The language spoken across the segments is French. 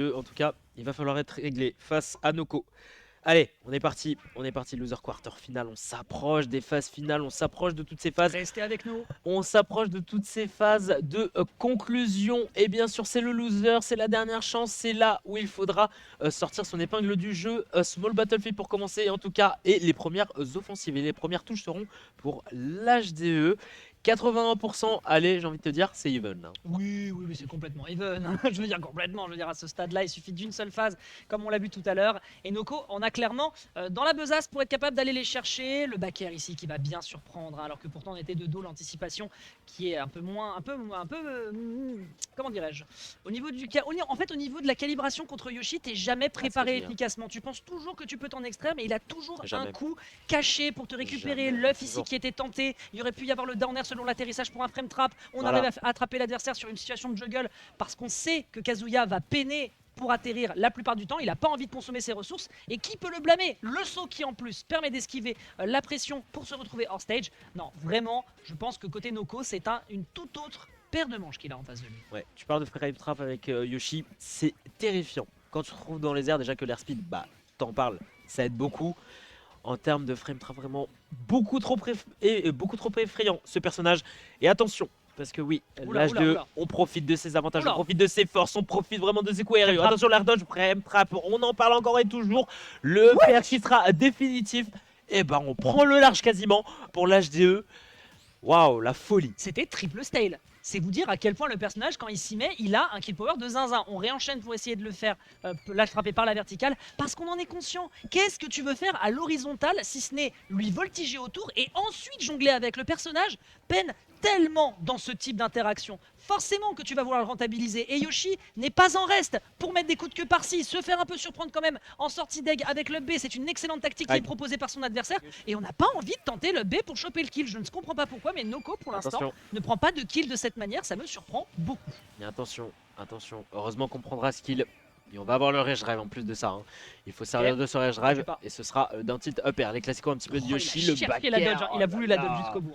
En tout cas, il va falloir être réglé face à Noko. Allez, on est parti, loser quarter final, on s'approche des phases finales, on s'approche de toutes ces phases. Restez avec nous. On s'approche de toutes ces phases de conclusion. Et bien sûr, c'est le loser, c'est la dernière chance, c'est là où il faudra sortir son épingle du jeu. Small Battlefield pour commencer en tout cas, et les premières offensives et les premières touches seront pour l'HDE. 81%, allez, j'ai envie de te dire, c'est even. Oui, c'est complètement even. Je veux dire complètement. Je veux dire, à ce stade-là, il suffit d'une seule phase, comme on l'a vu tout à l'heure. Et Noko, on a clairement dans la besace pour être capable d'aller les chercher. Le backer ici qui va bien surprendre, hein, alors que pourtant on était de dos. L'anticipation qui est un peu moins, comment dirais-je, au niveau du, en fait, au niveau de la calibration contre Yoshi, t'es jamais préparé efficacement. Tu penses toujours que tu peux t'en extraire, mais il a toujours un coup caché pour te récupérer. L'œuf ici qui était tenté. Il aurait pu y avoir le down air selon l'atterrissage pour un frame trap. On arrive à attraper l'adversaire sur une situation de juggle parce qu'on sait que Kazuya va peiner pour atterrir la plupart du temps. Il n'a pas envie de consommer ses ressources. Et qui peut le blâmer? Le saut qui en plus permet d'esquiver la pression pour se retrouver hors stage. Non, vraiment, je pense que côté Noko, c'est une toute autre paire de manches qu'il a en face de lui. Ouais, tu parles de frame trap avec Yoshi, c'est terrifiant. Quand tu te retrouves dans les airs, déjà que l'airspeed, bah, t'en parles, ça aide beaucoup. En termes de frame trap, vraiment beaucoup trop effrayant ce personnage. Et attention, parce que oui, l'H2, on profite de ses avantages, on profite de ses forces, on profite vraiment de ses coups aériens. Attention, l'air dodge, frame trap, on en parle encore et toujours. Le PR qui sera définitif. Et ben on prend le large quasiment pour l'HDE. Waouh, la folie. C'était triple stale. C'est vous dire à quel point le personnage, quand il s'y met, il a un kill power de zinzin. On réenchaîne pour essayer de le faire, là frapper par la verticale, parce qu'on en est conscient. Qu'est-ce que tu veux faire à l'horizontale, si ce n'est lui voltiger autour et ensuite jongler avec? Le personnage peine tellement dans ce type d'interaction. Forcément que tu vas vouloir le rentabiliser. Et Yoshi n'est pas en reste pour mettre des coups de queue par-ci, se faire un peu surprendre quand même en sortie d'egg avec le B. C'est une excellente tactique qui est proposée par son adversaire. Et on n'a pas envie de tenter le B pour choper le kill. Je ne comprends pas pourquoi, mais Noko pour l'instant ne prend pas de kill de cette manière. Ça me surprend beaucoup. Mais attention, heureusement qu'on prendra ce kill. Et on va avoir le rage drive en plus de ça. Hein. Il faut servir de ce rage drive et ce sera d'un titre up air. Les classiques un petit peu de Yoshi, le backer. Il a voulu la dodge jusqu'au bout.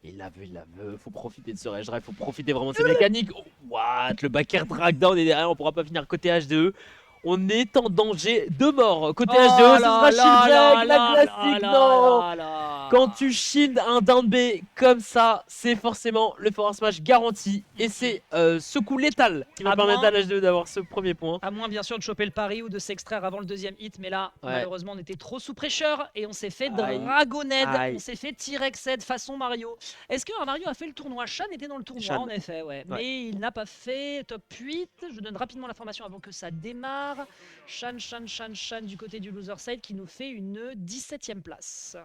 Il la veut, faut profiter de ce rage drive, faut profiter vraiment de ses mécaniques. Oh, what? Le backer drag down et derrière on pourra pas finir côté HDE. On est en danger de mort. Côté HDE, ce sera shield break, la classique, non. Quand tu shield un down B comme ça, c'est forcément le forward smash garanti. Et c'est ce coup létal qui va permettre à l'H2 d'avoir ce premier point. À moins bien sûr de choper le pari ou de s'extraire avant le deuxième hit. Mais là, malheureusement, on était trop sous pressure et on s'est fait dragoned. On s'est fait T-Rex façon Mario. Est-ce que Mario a fait le tournoi? Shan était dans le tournoi, en effet, mais il n'a pas fait top 8. Je donne rapidement l'information avant que ça démarre. Shan du côté du loser side qui nous fait une 17e place.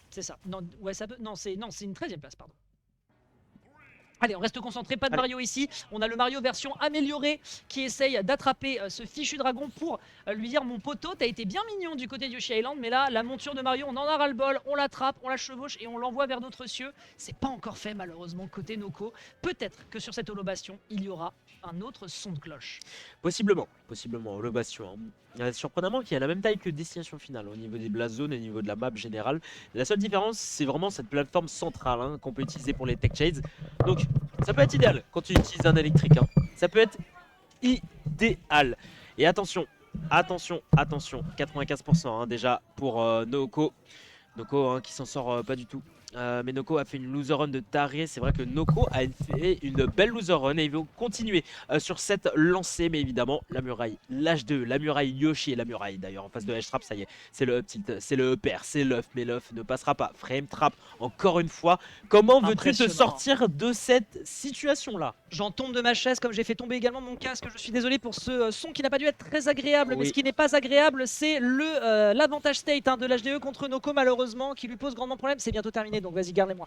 C'est ça. Non, ouais, ça peut. Non, c'est une 13e place, pardon. Allez, on reste concentré, pas de Mario ici. On a le Mario version améliorée qui essaye d'attraper ce fichu dragon pour lui dire: mon poteau, t'as été bien mignon du côté de Yoshi Island, mais là, la monture de Mario, on en a ras le bol, on l'attrape, on la chevauche et on l'envoie vers d'autres cieux. C'est pas encore fait, malheureusement, côté Noko. Peut-être que sur cette holobastion, il y aura un autre son de cloche. Possiblement, holobastion. Hein. Surprenamment qu'il y a la même taille que Destination Finale au niveau des blast zones et au niveau de la map générale. La seule différence, c'est vraiment cette plateforme centrale hein, qu'on peut utiliser pour les tech shades. Donc, ça peut être idéal quand tu utilises un électrique. Hein. Ça peut être idéal. Et attention, 95% hein, déjà pour Noko. Noko hein, qui s'en sort pas du tout. Mais Noko a fait une loser run de taré. C'est vrai que Noko a fait une belle loser run et il veut continuer sur cette lancée. Mais évidemment, la muraille, l'H2, la muraille Yoshi et la muraille d'ailleurs en face de H-Trap, ça y est, c'est le up tilt, c'est le upper, c'est l'œuf. Mais l'œuf ne passera pas. Frame trap, encore une fois. Comment veux-tu te sortir de cette situation-là? J'en tombe de ma chaise comme j'ai fait tomber également mon casque. Je suis désolé pour ce son qui n'a pas dû être très agréable. Mais ce qui n'est pas agréable, c'est l'avantage state hein, de l'HDE contre Noko malheureusement qui lui pose grandement problème. C'est bientôt terminé. Donc vas-y, garde-les-moi.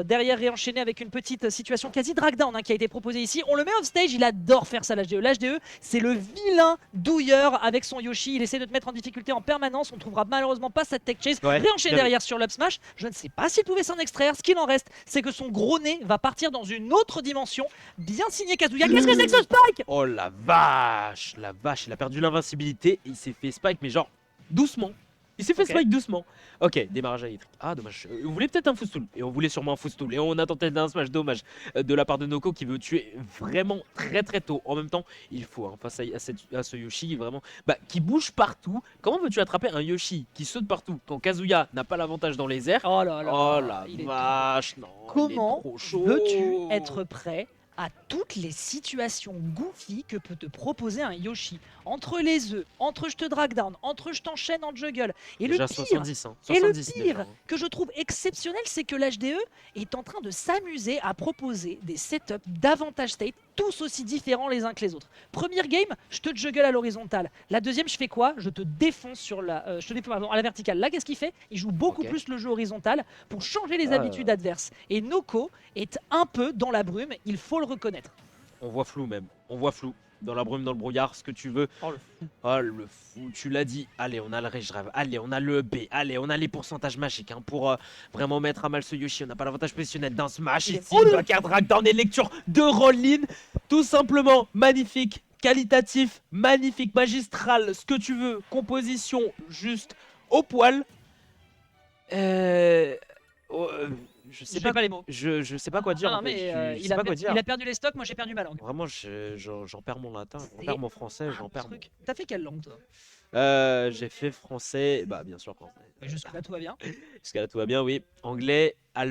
Derrière, réenchaîné avec une petite situation quasi drag down hein, qui a été proposée ici. On le met off stage, il adore faire ça l'HDE. L'HDE, c'est le vilain douilleur avec son Yoshi. Il essaie de te mettre en difficulté en permanence. On ne trouvera malheureusement pas cette tech chase. Réenchaîné derrière sur l'up smash. Je ne sais pas s'il pouvait s'en extraire. Ce qu'il en reste, c'est que son gros nez va partir dans une autre dimension. Bien signé Kazuya. Qu'est-ce que c'est que ce spike? Oh la vache, il a perdu l'invincibilité et il s'est fait spike, mais genre doucement. Il s'est fait Ok. smite doucement. Ok, démarrage électrique. Ah, dommage. On voulait peut-être un footstool. Et on voulait sûrement un footstool. Et on a tenté d'un smash, dommage. De la part de Noko qui veut tuer vraiment très très tôt. En même temps, il faut, hein, face à ce Yoshi, vraiment, bah, qui bouge partout. Comment veux-tu attraper un Yoshi qui saute partout quand Kazuya n'a pas l'avantage dans les airs? Oh là Oh là, la il est trop. vache, non, il est Comment trop chaud. veux-tu être prêt à toutes les situations goofy que peut te proposer un Yoshi? Entre les œufs, entre je te drag down, entre je t'enchaîne en juggle. Et Déjà le pire, 70, hein. et le 70 déjà, pire hein. que je trouve exceptionnel, c'est que l'HDE est en train de s'amuser à proposer des setups d'avantage state, tous aussi différents les uns que les autres. Première game, je te juggle à l'horizontale. La deuxième, je fais quoi? Je te défonce sur la, je te défonce pardon, à la verticale. Là, qu'est-ce qu'il fait? Il joue beaucoup Ok. plus le jeu horizontal pour changer les Ah, habitudes adverses. Et Noko est un peu dans la brume, il faut le reconnaître. on voit flou même. On voit flou. Dans la brume, dans le brouillard, ce que tu veux. Oh le fou. Oh le fou, tu l'as dit. Allez, on a le rage drive. Allez, on a le B. Allez, on a les pourcentages magiques hein, pour vraiment mettre à mal ce Yoshi. On n'a pas l'avantage positionnel d'un smash Il est- ici. Oh le- Backer drag down et lecture de Rollin. Tout simplement magnifique, qualitatif, magnifique, magistral, ce que tu veux. Composition juste au poil. Oh, je sais J'ai pas. pas les mots. Je sais pas quoi dire Ah, en non, fait. mais Je sais pas quoi dire. il a perdu les stocks, moi j'ai perdu ma langue. Vraiment, j'en perds mon latin, j'en C'est perds mon français, un j'en perds mon... truc. T'as fait quelle langue toi? J'ai fait français, bah bien sûr français. Jusque là tout va bien. Jusqu'à là tout va bien, oui. Anglais, allemand.